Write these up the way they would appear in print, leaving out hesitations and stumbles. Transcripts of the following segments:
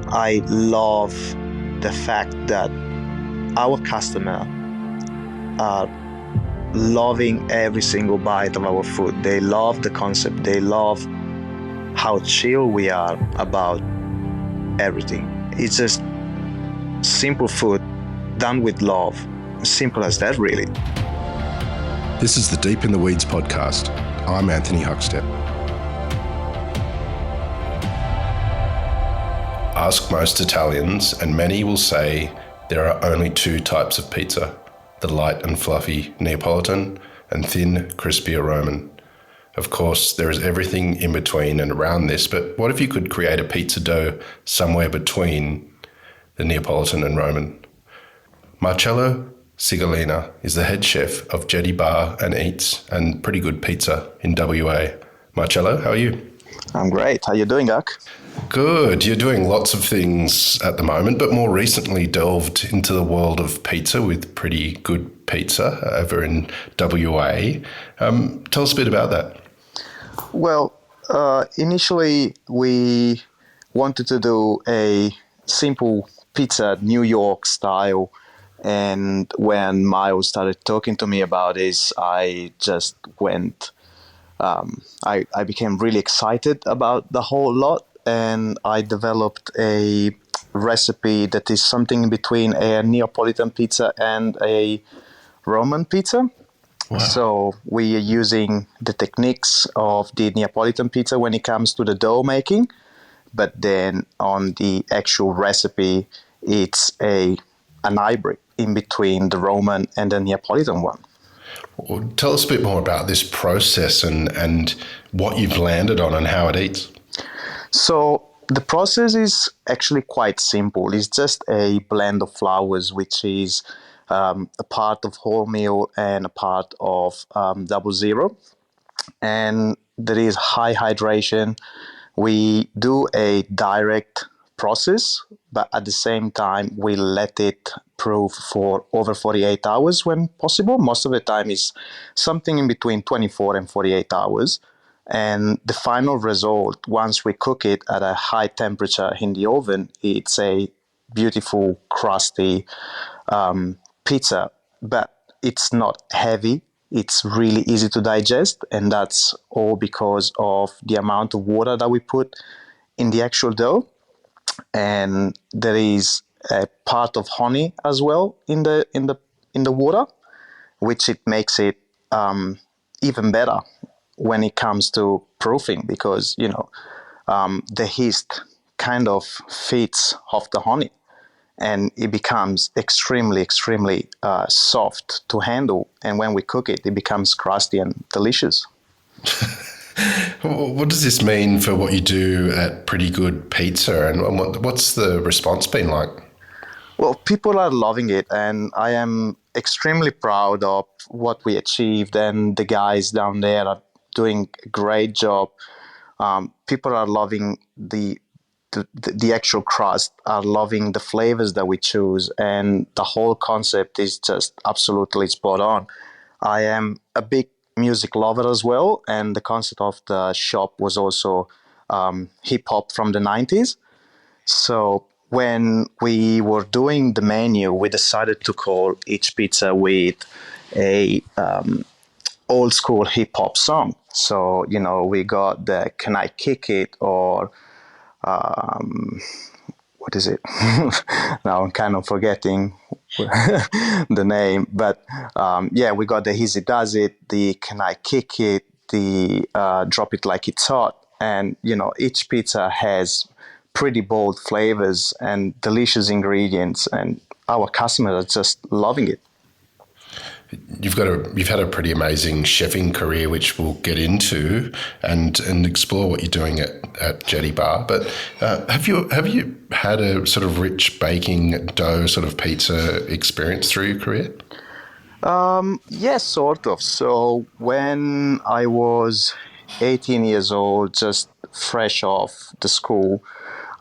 I love the fact that our customer are loving every single bite of our food. They love the concept. They love how chill we are about everything. It's just simple food done with love. Simple as that, really. This is the Deep in the Weeds podcast. I'm Anthony Huckstep. Ask most Italians, and many will say there are only two types of pizza: the light and fluffy Neapolitan and thin, crispier Roman. Of course, there is everything in between and around this, but what if you could create a pizza dough somewhere between the Neapolitan and Roman? Marcello Segalina is the head chef of Jetty Bar Eats and Pretty Good Pizza in WA. Marcello, how are you? I'm great. How you doing, Huck? Good. You're doing lots of things at the moment, but more recently delved into the world of pizza with Pretty Good Pizza over in WA. Tell us a bit about that. Well, initially we wanted to do a simple pizza, New York style. And when Miles started talking to me about this, I just went, I became really excited about the whole lot. And I developed a recipe that is something in between a Neapolitan pizza and a Roman pizza. Wow. So we are using the techniques of the Neapolitan pizza when it comes to the dough making, but then on the actual recipe, it's an hybrid in between the Roman and the Neapolitan one. Well, tell us a bit more about this process and what you've landed on and how it eats. So the process is actually quite simple. It's just a blend of flours, which is a part of wholemeal and a part of 00. And there is high hydration. We do a direct process, but at the same time, we let it proof for over 48 hours when possible. Most of the time is something in between 24 and 48 hours. And the final result, once we cook it at a high temperature in the oven, it's a beautiful, crusty pizza, but it's not heavy. It's really easy to digest, and that's all because of the amount of water that we put in the actual dough. And there is a part of honey as well in the water, which it makes it even better when it comes to proofing, because the yeast kind of feeds off the honey, and it becomes extremely soft to handle. And when we cook it, it becomes crusty and delicious. What does this mean for what you do at Pretty Good Pizza, and what's the response been like? Well, people are loving it, and I am extremely proud of what we achieved, and the guys down there are doing a great job. People are loving the actual crust, are loving the flavors that we choose, and the whole concept is just absolutely spot on. I am a big music lover as well, and the concept of the shop was also hip hop from the 90s. So when we were doing the menu, we decided to call each pizza with a old school hip hop song. So, we got the Can I Kick It, or what is it? Now I'm kind of forgetting the name, but we got the Easy Does It, the Can I Kick It, the Drop It Like It's Hot. And, each pizza has pretty bold flavors and delicious ingredients, and our customers are just loving it. You've had a pretty amazing chefing career, which we'll get into and explore what you're doing at Jetty Bar. But have you had a sort of rich baking dough sort of pizza experience through your career? Yes, sort of. So when I was 18 years old, just fresh off the school,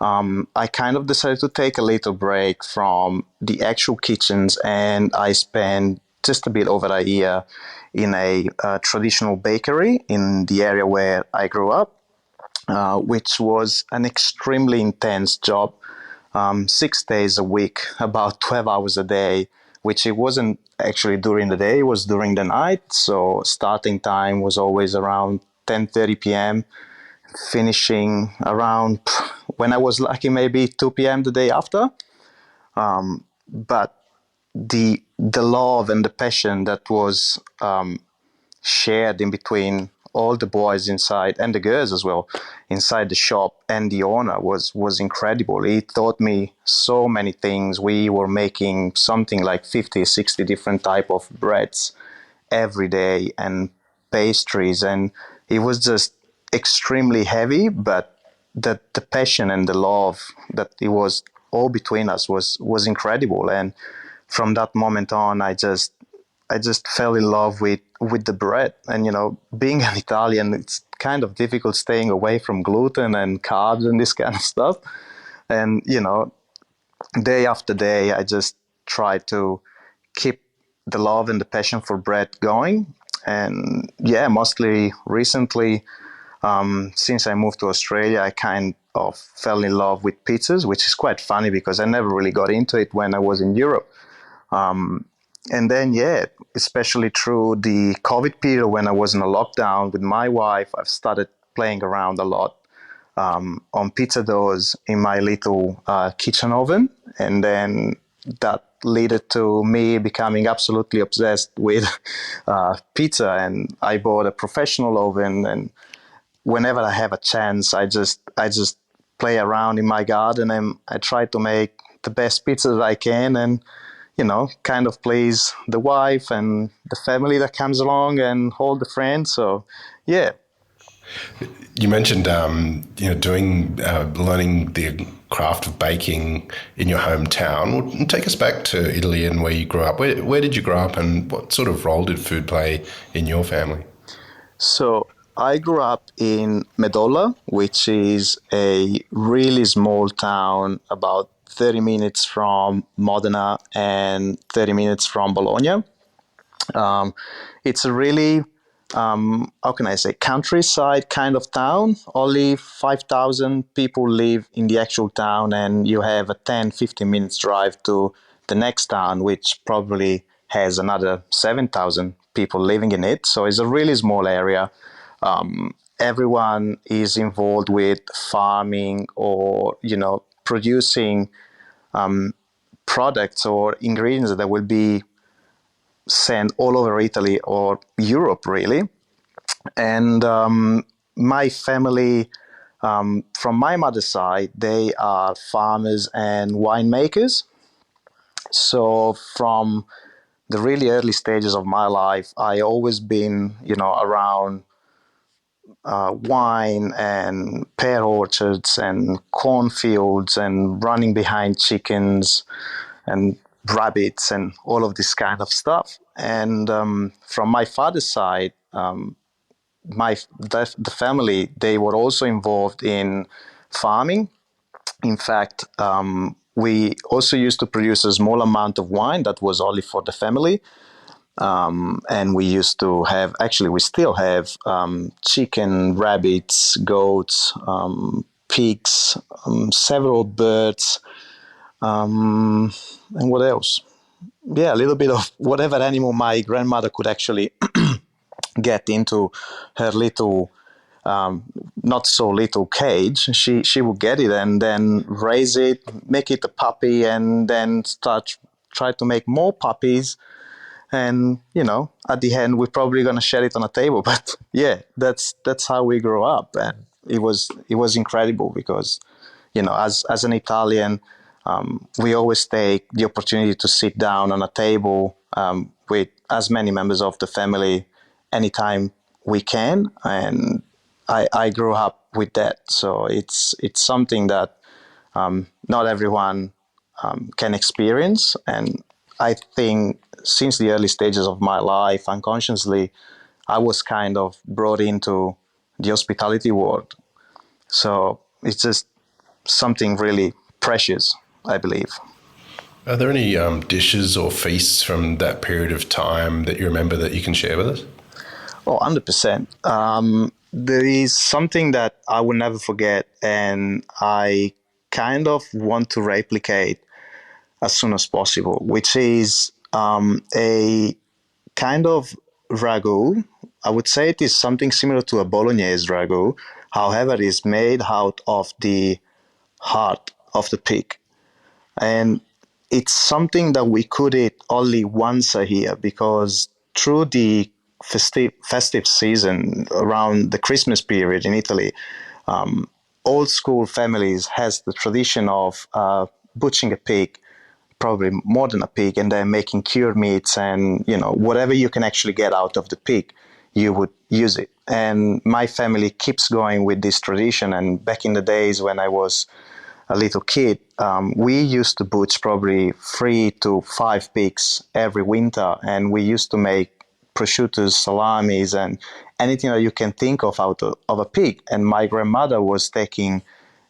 I kind of decided to take a little break from the actual kitchens, and I spent just a bit over a year in a traditional bakery in the area where I grew up, which was an extremely intense job. 6 days a week, about 12 hours a day, which it wasn't actually during the day, it was during the night. So starting time was always around 10:30 p.m., finishing around, when I was lucky, maybe 2 p.m. the day after. But the love and the passion that was shared in between all the boys inside and the girls as well inside the shop and the owner was incredible. He taught me so many things. We were making something like 50, 60 different type of breads every day and pastries, and it was just extremely heavy, but the passion and the love that it was all between us was incredible. And from that moment on, I just fell in love with the bread. And being an Italian, it's kind of difficult staying away from gluten and carbs and this kind of stuff. And day after day, I just try to keep the love and the passion for bread going. And yeah, mostly recently, since I moved to Australia, I kind of fell in love with pizzas, which is quite funny because I never really got into it when I was in Europe. And then, yeah, especially through the COVID period when I was in a lockdown with my wife, I've started playing around a lot on pizza doughs in my little kitchen oven. And then that led to me becoming absolutely obsessed with pizza. And I bought a professional oven, and whenever I have a chance, I just play around in my garden and I try to make the best pizzas I can, and kind of please the wife and the family that comes along and all the friends. So, yeah. You mentioned, doing, learning the craft of baking in your hometown. Well, take us back to Italy and where you grew up. Where did you grow up, and what sort of role did food play in your family? So I grew up in Medolla, which is a really small town about 30 minutes from Modena and 30 minutes from Bologna. Um, it's a really, how can I say, countryside kind of town. Only 5,000 people live in the actual town, and you have a 10-15 minutes drive to the next town, which probably has another 7,000 people living in it. So it's a really small area. Everyone is involved with farming or, producing products or ingredients that will be sent all over Italy or Europe, really. And my family, from my mother's side, they are farmers and winemakers. So from the really early stages of my life, I always been, around wine and pear orchards and cornfields and running behind chickens and rabbits and all of this kind of stuff. And from my father's side, the family, they were also involved in farming. In fact, we also used to produce a small amount of wine that was only for the family. And we used to have, actually, we still have chicken, rabbits, goats, pigs, several birds, and what else? Yeah, a little bit of whatever animal my grandmother could actually get into her little, not so little cage. She would get it and then raise it, make it a puppy, and then start try to make more puppies. And at the end, we're probably gonna share it on a table. But yeah, that's how we grew up, and it was incredible because as an Italian, we always take the opportunity to sit down on a table with as many members of the family anytime we can, and I grew up with that. So it's something that not everyone can experience, and I think since the early stages of my life, unconsciously, I was kind of brought into the hospitality world. So it's just something really precious, I believe. Are there any dishes or feasts from that period of time that you remember that you can share with us? Oh, 100%. There is something that I will never forget, and I kind of want to replicate as soon as possible, which is a kind of ragu. I would say it is something similar to a bolognese ragu. However, it is made out of the heart of the pig. And it's something that we could eat only once a year because through the festive season around the Christmas period in Italy, old school families has the tradition of butchering a pig, probably more than a pig, and then making cured meats and whatever you can actually get out of the pig, you would use it. And my family keeps going with this tradition. And back in the days when I was a little kid, we used to butcher probably 3 to 5 pigs every winter, and we used to make prosciuttos, salamis, and anything that you can think of out of a pig. And my grandmother was taking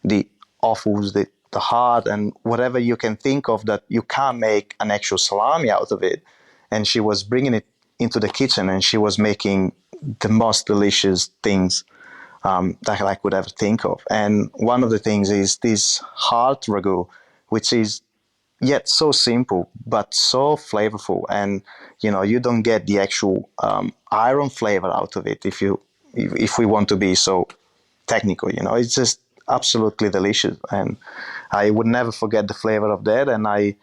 the offals, the heart, and whatever you can think of that you can't make an actual salami out of it. And she was bringing it into the kitchen, and she was making the most delicious things that I could ever think of. And one of the things is this heart ragu, which is yet so simple but so flavorful, and you don't get the actual iron flavor out of it. If we want to be so technical, it's just absolutely delicious, and I would never forget the flavor of that. And I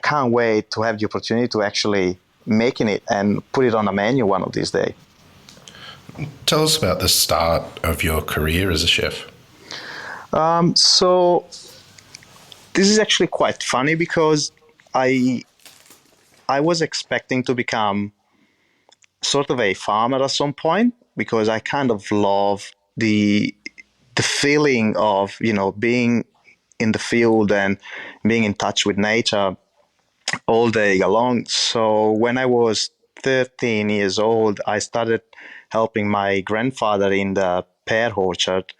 can't wait to have the opportunity to actually making it and put it on a menu one of these days. Tell us about the start of your career as a chef. So this is actually quite funny because I I was expecting to become sort of a farmer at some point because I kind of love the feeling of being in the field and being in touch with nature all day long. So when I was 13 years old, I started helping my grandfather in the pear orchard,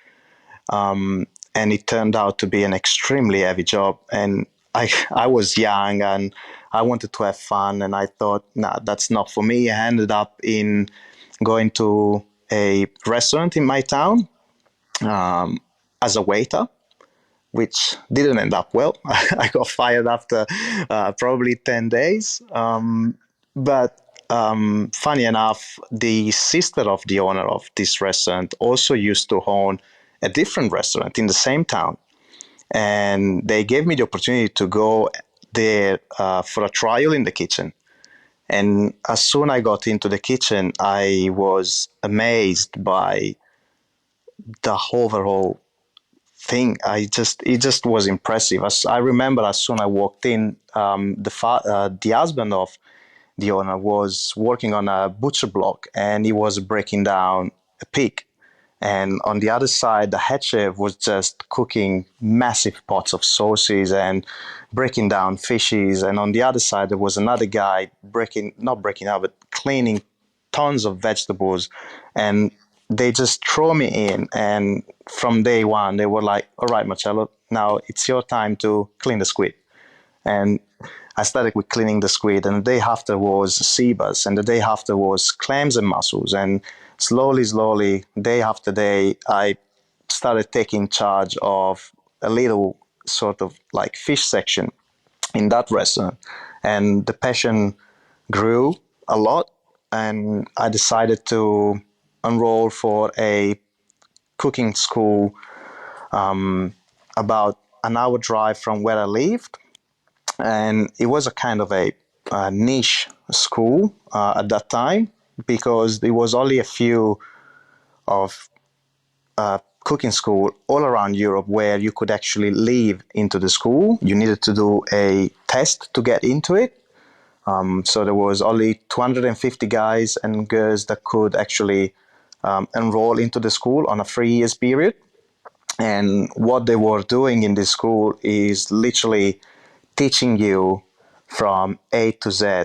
and it turned out to be an extremely heavy job. And I was young and I wanted to have fun, and I thought, nah, that's not for me. I ended up in going to a restaurant in my town as a waiter, which didn't end up well. I got fired after probably 10 days. But funny enough, the sister of the owner of this restaurant also used to own a different restaurant in the same town. And they gave me the opportunity to go there for a trial in the kitchen. And as soon as I got into the kitchen, I was amazed by the overall thing. It just was impressive. As I remember, as soon as I walked in, the husband of the owner was working on a butcher block, and he was breaking down a pig. And on the other side, the head chef was just cooking massive pots of sauces and breaking down fishes. And on the other side, there was another guy not breaking out, but cleaning tons of vegetables. And they just throw me in. And from day one, they were like, all right, Marcello, now it's your time to clean the squid. And I started with cleaning the squid, and the day after was sea bass, and the day after was clams and mussels. And slowly, day after day, I started taking charge of a little sort of like fish section in that restaurant. And the passion grew a lot, and I decided to enroll for a cooking school about an hour drive from where I lived. And it was a kind of a niche school at that time because there was only a few of cooking school all around Europe where you could actually live into the school. You needed to do a test to get into it. So there was only 250 guys and girls that could actually enroll into the school on a 3 year period. And what they were doing in this school is literally teaching you from A to Z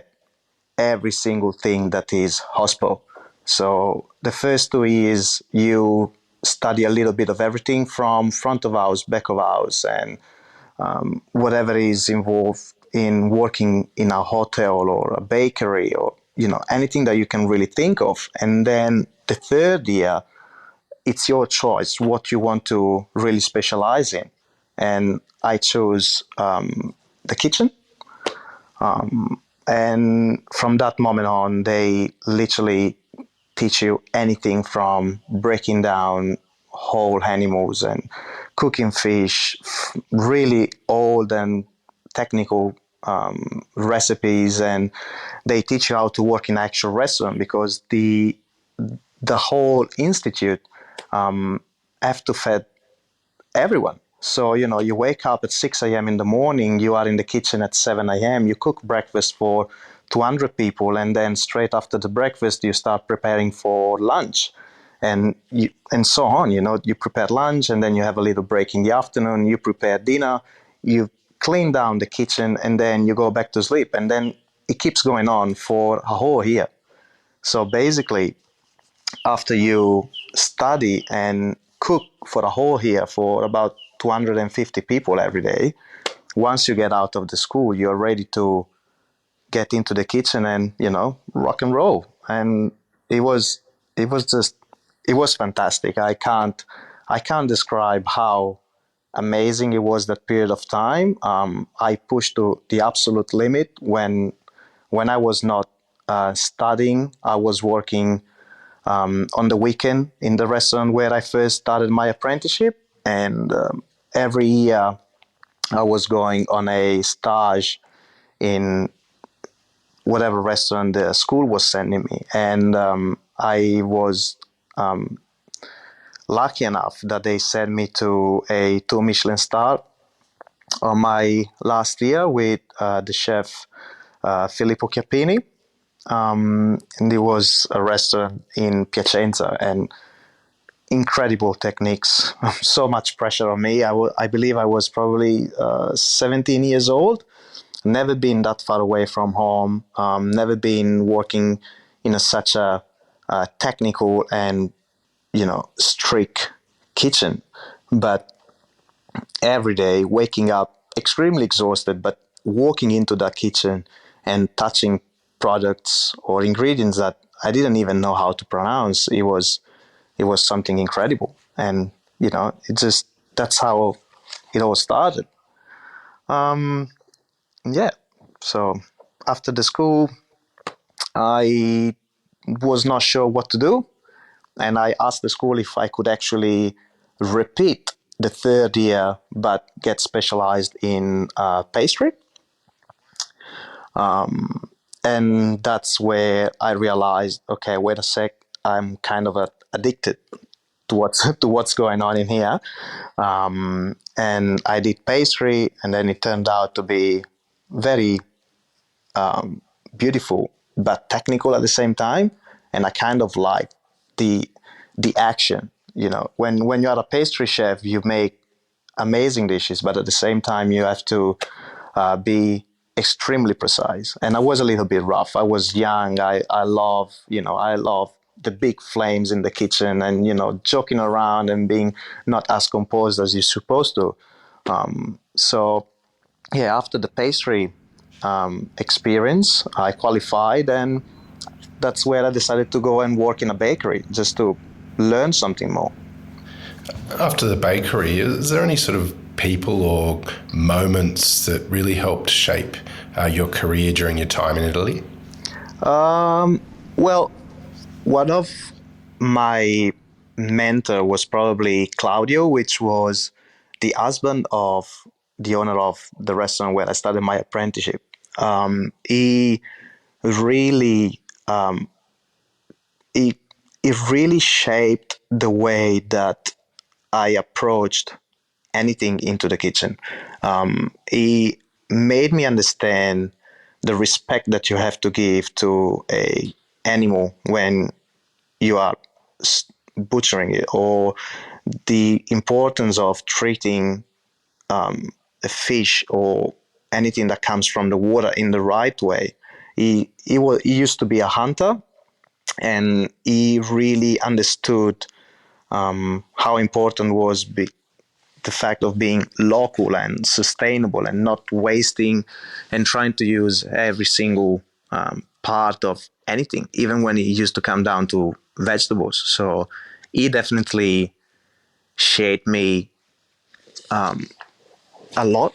every single thing that is hospital. So the first 2 years you study a little bit of everything from front of house, back of house, and whatever is involved in working in a hotel or a bakery or anything that you can really think of. And then the third year, it's your choice what you want to really specialize in. and I chose the kitchen. And from that moment on, they literally teach you anything from breaking down whole animals and cooking fish, really old and technical recipes, and they teach you how to work in actual restaurant, because the whole institute have to feed everyone. So, you wake up at 6 a.m. in the morning, you are in the kitchen at 7 a.m., you cook breakfast for 200 people, and then straight after the breakfast, you start preparing for lunch. And so on. You prepare lunch, and then you have a little break in the afternoon, you prepare dinner, you clean down the kitchen, and then you go back to sleep. And then it keeps going on for a whole year. So basically, after you study and cook for a whole year for about 250 people every day, once you get out of the school, you're ready to get into the kitchen and, rock and roll. And it was it was just it was fantastic. I can't describe how amazing it was that period of time. I pushed to the absolute limit. When I was not studying, I was working on the weekend in the restaurant where I first started my apprenticeship. And every year I was going on a stage in whatever restaurant the school was sending me. And I was lucky enough that they sent me to a two Michelin star on my last year with the chef Filippo Chiappini. And it was a restaurant in Piacenza, and incredible techniques. So much pressure on me. I believe I was probably 17 years old. Never been that far away from home. Never been working in such a technical and strict kitchen. But every day, waking up extremely exhausted, but walking into that kitchen and touching products or ingredients that I didn't even know how to pronounce, it was something incredible. And it just that's how it all started. Yeah. So after the school, I was not sure what to do, and I asked the school if I could actually repeat the third year but get specialized in pastry. And that's where I realized, okay, wait a sec, I'm kind of addicted to what's to what's going on in here. And I did pastry, and then it turned out to be very beautiful but technical at the same time. And I kind of like the action. When you're a pastry chef, you make amazing dishes, but at the same time you have to be extremely precise. And I was a little bit rough. I was young. I love the big flames in the kitchen, and joking around and being not as composed as you're supposed to. So yeah, after the pastry experience, I qualified, and that's where I decided to go and work in a bakery just to learn something more. After the bakery, is there any sort of people or moments that really helped shape your career during your time in Italy? Well, one of my mentor was probably Claudio, which was the husband of the owner of the restaurant where I started my apprenticeship. He really it it really shaped the way that I approached anything into the kitchen. He made me understand the respect that you have to give to a animal when you are butchering it, or the importance of treating a fish or anything that comes from the water in the right way. He used to be a hunter, and he really understood how important was the fact of being local and sustainable and not wasting and trying to use every single part of anything, even when it used to come down to vegetables. So he definitely shaped me a lot.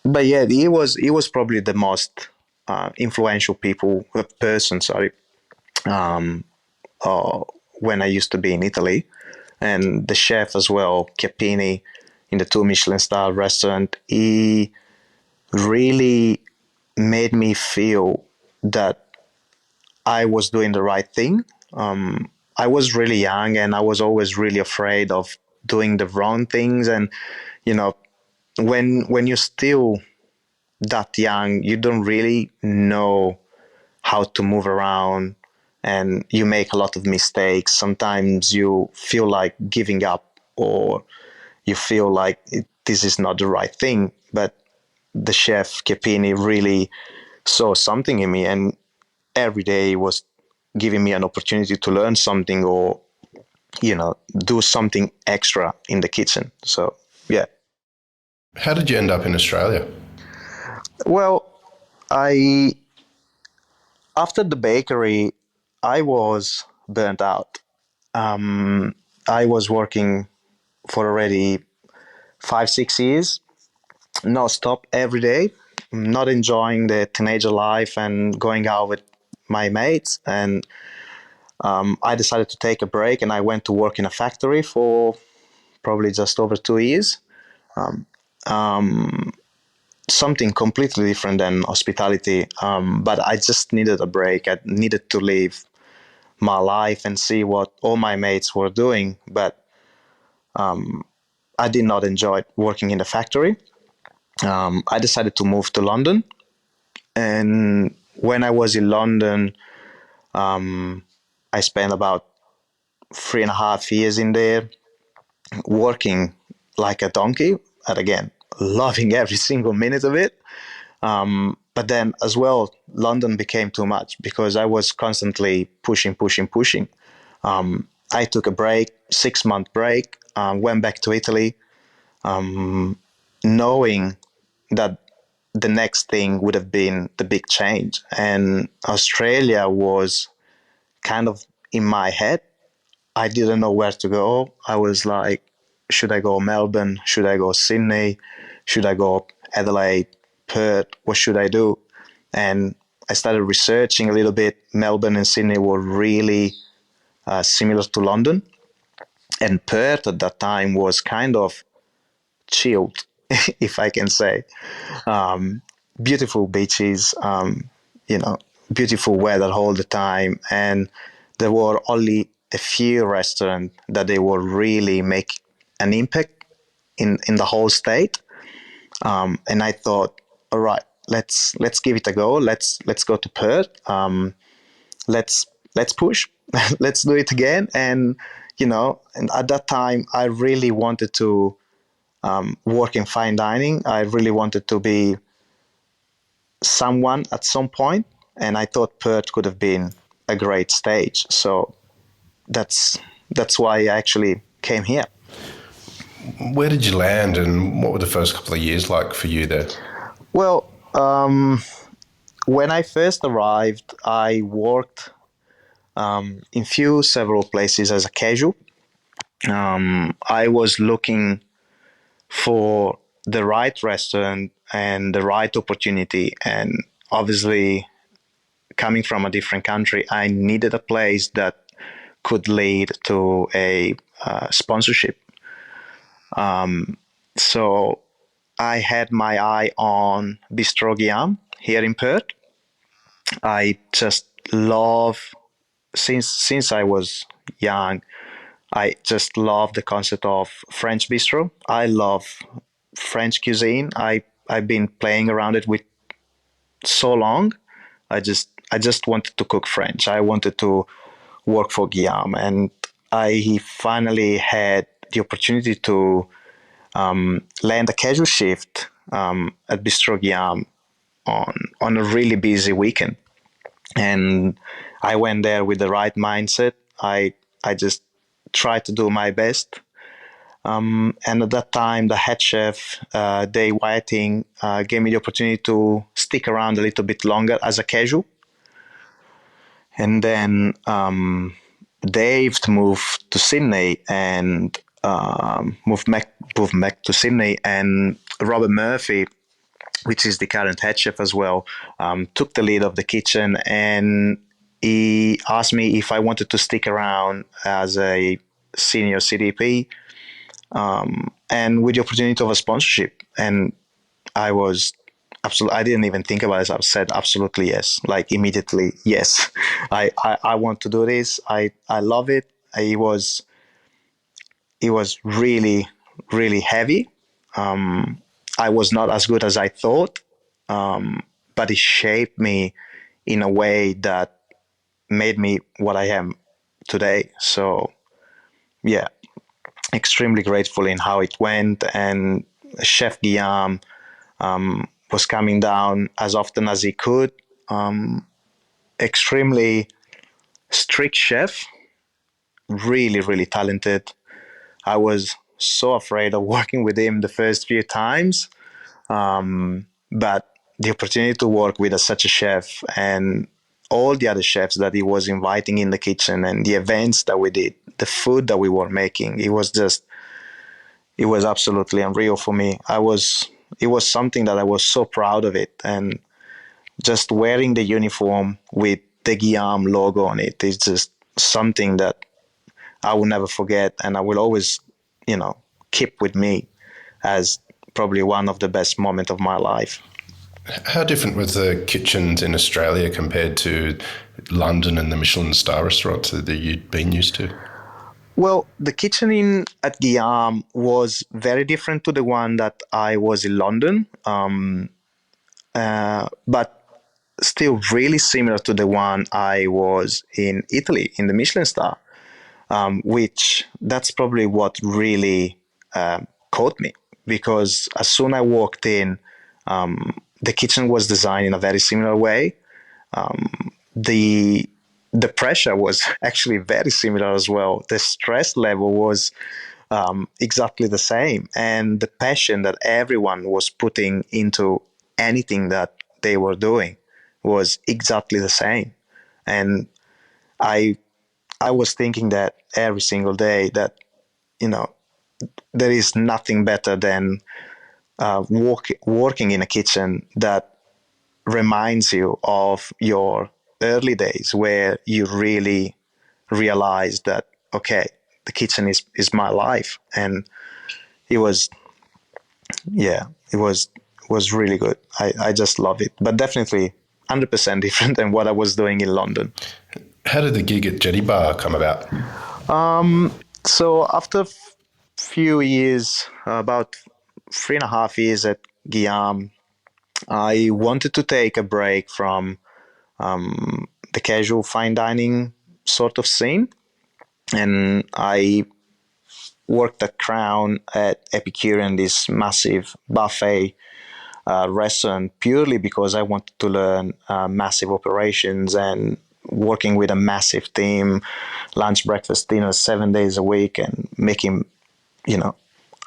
But yeah, he was probably the most influential person. Sorry, uh, when I used to be in Italy, and the chef as well, Chiappini, in the two Michelin star restaurant, he really made me feel that I was doing the right thing. I was really young, and I was always really afraid of doing the wrong things. And you know, when you're still that young, you don't really know how to move around, and you make a lot of mistakes. Sometimes you feel like giving up, or you feel like this is not the right thing. But the chef Chiappini really saw something in me, and every day was giving me an opportunity to learn something, or do something extra in the kitchen. So yeah. How did you end up in Australia? Well, I after the bakery, I was burnt out. I was working for already 5 6 years, non stop every day, not enjoying the teenager life and going out with my mates. And I decided to take a break, and I went to work in a factory for probably just over 2 years. Something completely different than hospitality, but I just needed a break. I needed to leave my life and see what all my mates were doing, but I did not enjoy working in the factory. I decided to move to London, and when I was in London, I spent about 3.5 years in there, working like a donkey, and again, loving every single minute of it. But then as well, London became too much because I was constantly pushing, pushing, pushing. I took a break, 6 month break, went back to Italy, knowing that the next thing would have been the big change. And Australia was kind of in my head. I didn't know where to go. I was like, should I go Melbourne? Should I go Sydney? Should I go Adelaide, Perth? What should I do? And I started researching a little bit. Melbourne and Sydney were really similar to London. And Perth at that time was kind of chilled, if I can say. Um, Beautiful beaches, beautiful weather all the time. And there were only a few restaurants that they will really make an impact in the whole state. And I thought, all right, let's give it a go. Let's go to Perth. Let's let's push. Let's do it again. And at that time, I really wanted to work in fine dining. I really wanted to be someone at some point, and I thought Perth could have been a great stage. So that's why I actually came here. Where did you land, and what were the first couple of years like for you there? Well, when I first arrived, I worked in several places as a casual. I was looking for the right restaurant and the right opportunity, and obviously, coming from a different country, I needed a place that could lead to a sponsorship. So I had my eye on Bistro Guillaume here in Perth. I just love, since I was young, I just love the concept of French bistro. I love French cuisine. I've been playing around it with so long. I just wanted to cook French. I wanted to work for Guillaume, and I finally had the opportunity to land a casual shift at Bistro Guillaume on a really busy weekend. And I went there with the right mindset. I just tried to do my best. And at that time, the head chef, Dave Whiting, gave me the opportunity to stick around a little bit longer as a casual. And then Dave moved to Sydney, and moved back to Sydney, and Robert Murphy, which is the current head chef as well, took the lead of the kitchen, and he asked me if I wanted to stick around as a senior CDP, and with the opportunity of a sponsorship. And I was absolutely, I didn't even think about it. I said absolutely yes, like immediately yes. I want to do this. I love it. It was really, really heavy. I was not as good as I thought, but it shaped me in a way that made me what I am today. So yeah, extremely grateful in how it went. And Chef Guillaume was coming down as often as he could. Extremely strict chef, really, really talented. I was so afraid of working with him the first few times, but the opportunity to work with such a chef and all the other chefs that he was inviting in the kitchen and the events that we did, the food that we were making, it was absolutely unreal for me. It was something that I was so proud of it. And just wearing the uniform with the Guillaume logo on it is just something that I will never forget. And I will always, keep with me as probably one of the best moments of my life. How different was the kitchens in Australia compared to London and the Michelin star restaurants that you'd been used to? Well, the kitchen in at Guillaume was very different to the one that I was in London, but still really similar to the one I was in Italy in the Michelin star, which that's probably what really caught me, because as soon I walked in, the kitchen was designed in a very similar way. The the pressure was actually very similar as well. The stress level was exactly the same, and the passion that everyone was putting into anything that they were doing was exactly the same. And I I was thinking that every single day that you know there is nothing better than working in a kitchen that reminds you of your early days, where you really realize that okay, the kitchen is my life. And it was, yeah, it was really good. I just love it, but definitely 100% different than what I was doing in London. How did the gig at Jetty Bar come about? So after few years, about 3.5 years at Guillaume, I wanted to take a break from the casual fine dining sort of scene, and I worked at Crown at Epicurean, this massive buffet restaurant, purely because I wanted to learn massive operations and working with a massive team, lunch, breakfast, dinner, 7 days a week, and making, you know,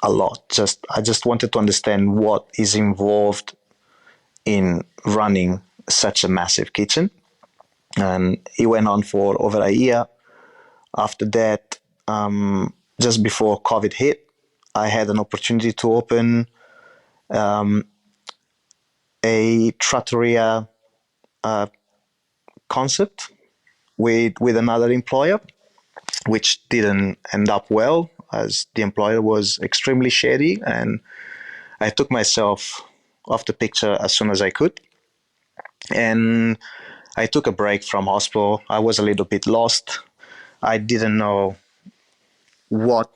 a lot. I just wanted to understand what is involved in running such a massive kitchen. And it went on for over a year. After that, just before COVID hit, I had an opportunity to open a trattoria concept with another employer, which didn't end up well, as the employer was extremely shady, and I took myself off the picture as soon as I could. And I took a break from hospital. I was a little bit lost. I didn't know what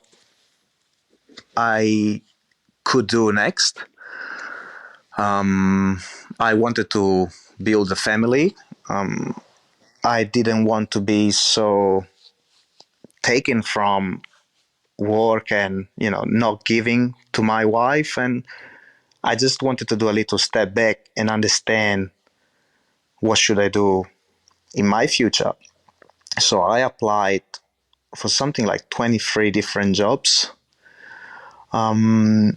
I could do next. I wanted to build a family. I didn't want to be so taken from work and not giving to my wife. And I just wanted to do a little step back and understand what should I do in my future. So I applied for something like 23 different jobs, and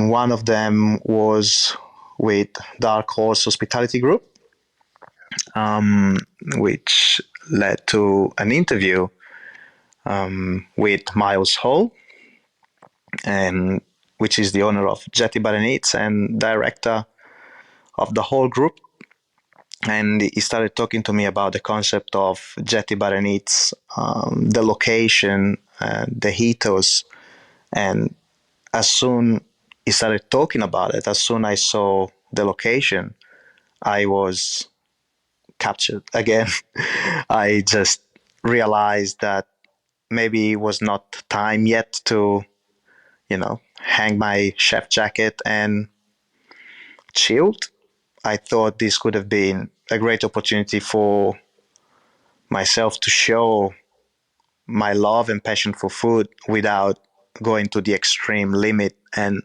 one of them was with Dark Horse Hospitality Group, which led to an interview with Miles Hall. and which is the owner of Jetty Bar Eats and director of the whole group. And he started talking to me about the concept of Jetty Bar Eats, the location, the ethos, and as soon he started talking about it, as soon I saw the location, I was captured again. I just realized that maybe it was not time yet to, hang my chef jacket and chilled. I thought this could have been a great opportunity for myself to show my love and passion for food without going to the extreme limit and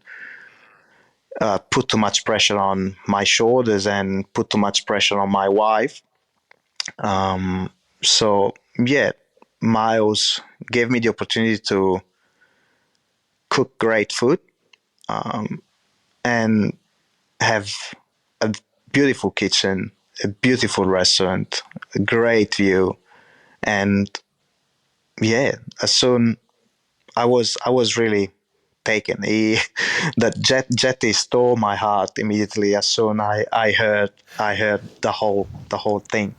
put too much pressure on my shoulders and put too much pressure on my wife. So, yeah, Miles gave me the opportunity to cook great food and have a beautiful kitchen, a beautiful restaurant, a great view, and yeah, as soon I was really taken. That Jetty stole my heart immediately as soon I heard the whole thing.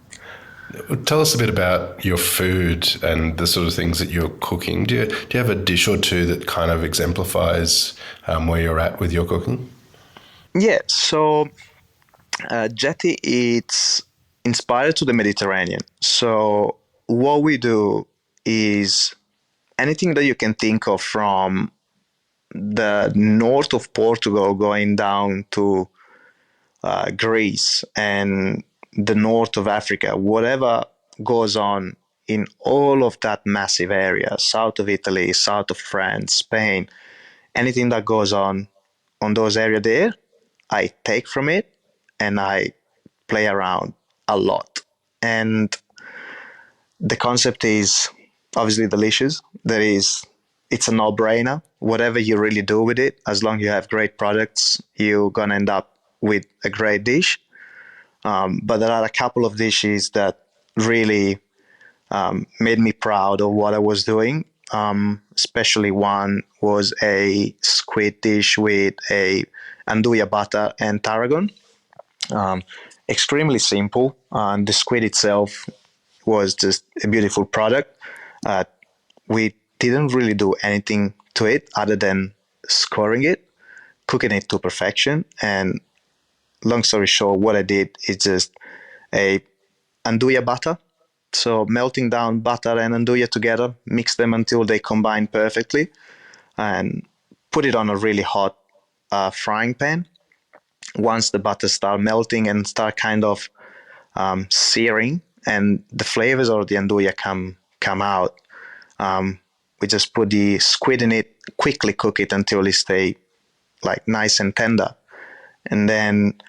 Tell us a bit about your food and the sort of things that you're cooking. Do you have a dish or two that kind of exemplifies where you're at with your cooking? Yeah, so Jetty it's inspired to the Mediterranean. So what we do is anything that you can think of from the north of Portugal going down to Greece and the north of Africa, whatever goes on in all of that massive area, south of Italy, south of France, Spain, anything that goes on those area there, I take from it and I play around a lot. And the concept is obviously delicious. It's a no-brainer. Whatever you really do with it, as long as you have great products, you're gonna end up with a great dish. But there are a couple of dishes that really made me proud of what I was doing. Especially one was a squid dish with a andouille butter and tarragon. Um, Extremely simple. The squid itself was just a beautiful product. Uh, we didn't really do anything to it other than scoring it, cooking it to perfection. And long story short, what I did is just a andouille butter. So melting down butter and andouille together, mix them until they combine perfectly, and put it on a really hot frying pan. Once the butter start melting and start kind of searing, and the flavors of the andouille come out, we just put the squid in it, quickly cook it until it stay like nice and tender, and then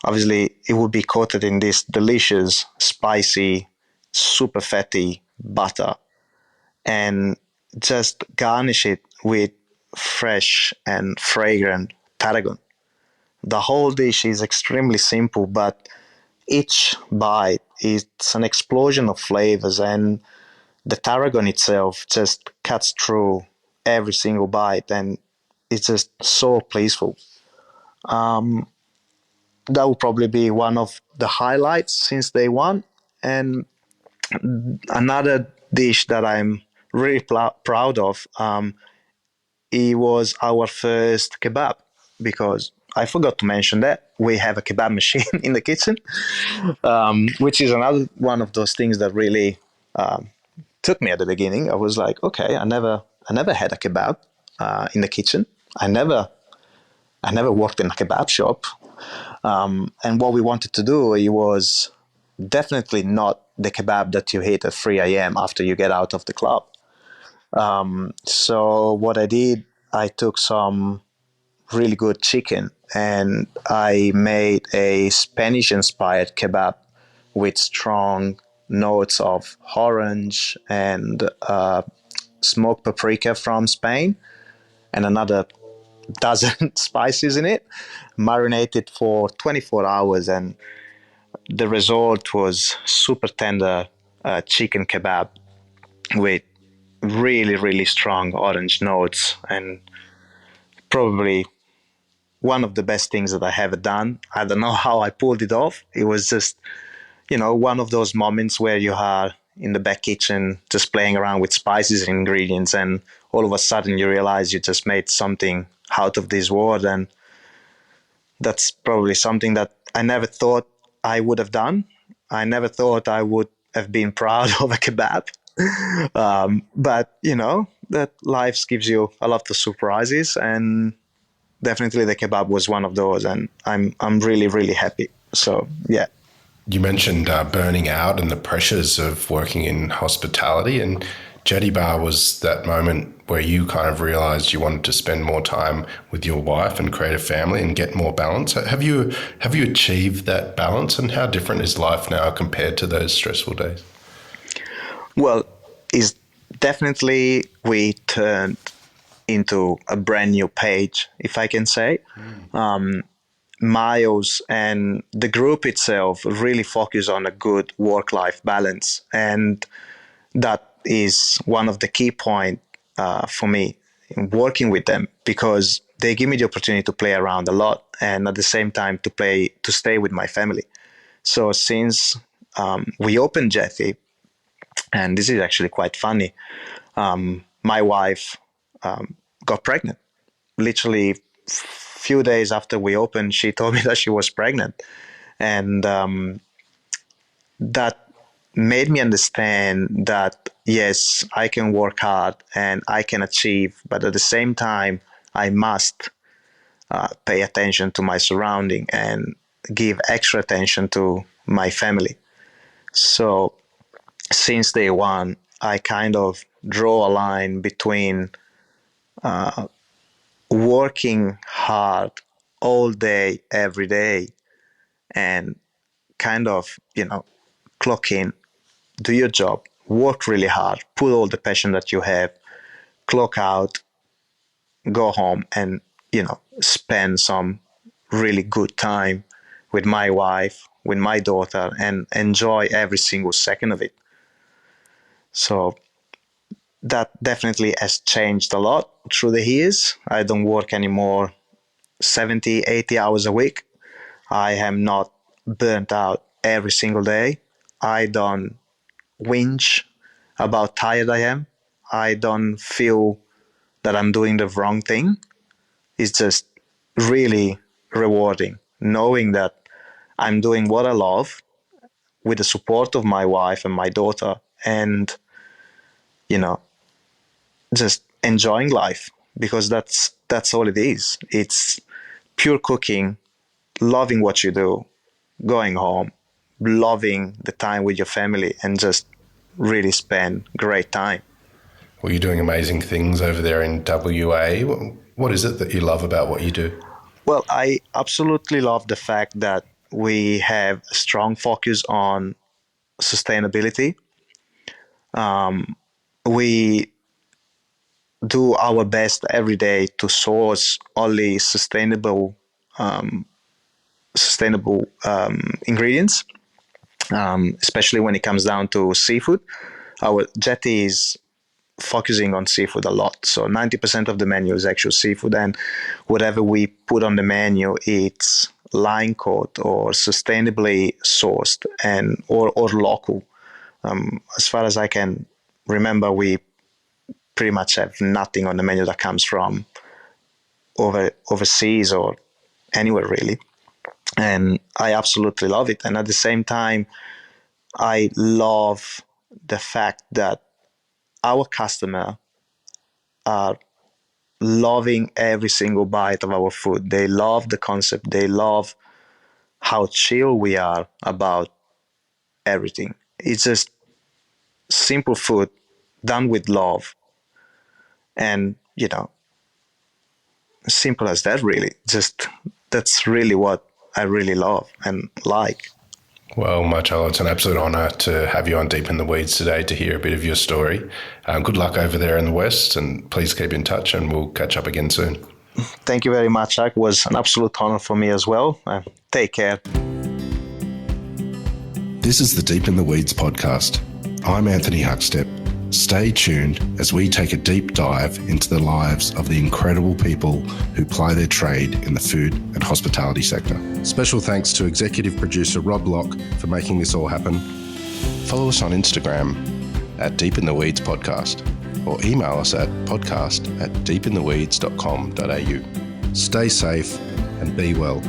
obviously it would be coated in this delicious, spicy, super fatty butter, and just garnish it with fresh and fragrant tarragon. The whole dish is extremely simple, but each bite is an explosion of flavors, and the tarragon itself just cuts through every single bite, and it's just so pleaseful. That would probably be one of the highlights since day one. And another dish that I'm really proud of, it was our first kebab, because I forgot to mention that we have a kebab machine in the kitchen, which is another one of those things that really took me at the beginning. I was like, okay, I never had a kebab in the kitchen. I never worked in a kebab shop. And what we wanted to do, it was definitely not the kebab that you hit at 3 a.m. after you get out of the club. So what I did, I took some really good chicken and I made a Spanish inspired kebab with strong notes of orange and smoked paprika from Spain and another dozen spices in it, marinated for 24 hours. And the result was super tender chicken kebab with really, really strong orange notes. And probably one of the best things that I ever done. I don't know how I pulled it off. It was just, one of those moments where you are in the back kitchen just playing around with spices and ingredients, and all of a sudden you realize you just made something out of this world. And that's probably something that I never thought I would have done. I never thought I would have been proud of a kebab. But that life gives you a lot of surprises, and definitely the kebab was one of those, and I'm really, really happy. So yeah. You mentioned burning out and the pressures of working in hospitality, and Jetty Bar was that moment where you kind of realized you wanted to spend more time with your wife and create a family and get more balance. Have you achieved that balance, and how different is life now compared to those stressful days? Well, it's definitely we turned into a brand new page, if I can say. Miles and the group itself really focus on a good work-life balance, and that is one of the key points for me in working with them, because they give me the opportunity to play around a lot, and at the same time to stay with my family. So since we opened Jetty, and this is actually quite funny, my wife got pregnant. Literally few days after we opened, she told me that she was pregnant, and that made me understand that yes, I can work hard and I can achieve, but at the same time, I must pay attention to my surrounding and give extra attention to my family. So since day one, I kind of draw a line between working hard all day, every day, and kind of, clock in, do your job, work really hard, put all the passion that you have, clock out, go home, and, spend some really good time with my wife, with my daughter, and enjoy every single second of it. So that definitely has changed a lot through the years. I don't work anymore 70, 80 hours a week. I am not burnt out every single day. I don't whinge about tired I am. I don't feel that I'm doing the wrong thing. It's just really rewarding knowing that I'm doing what I love with the support of my wife and my daughter, and, just enjoying life, because that's all it is. It's pure cooking, loving what you do, going home, loving the time with your family, and just really spend great time. Well, you're doing amazing things over there in WA. What is it that you love about what you do? Well, I absolutely love the fact that we have a strong focus on sustainability. We do our best every day to source only sustainable ingredients, especially when it comes down to seafood. Our Jetty is focusing on seafood a lot. So 90% of the menu is actual seafood, and whatever we put on the menu, it's line caught or sustainably sourced and or local. As far as I can remember, we pretty much have nothing on the menu that comes from overseas or anywhere really. And I absolutely love it. And at the same time, I love the fact that our customer are loving every single bite of our food. They love the concept. They love how chill we are about everything. It's just simple food done with love. And, simple as that, really. Just that's really what I really love and like. Well, Marcello, it's an absolute honour to have you on Deep in the Weeds today to hear a bit of your story. Good luck over there in the West, and please keep in touch, and we'll catch up again soon. Thank you very much, Huck. It was an absolute honour for me as well. Take care. This is the Deep in the Weeds podcast. I'm Anthony Huckstep. Stay tuned as we take a deep dive into the lives of the incredible people who ply their trade in the food and hospitality sector. Special thanks to executive producer Rob Locke for making this all happen. Follow us on Instagram at Deep in the Weeds Podcast, or email us at podcast@deepintheweeds.com.au. Stay safe and be well.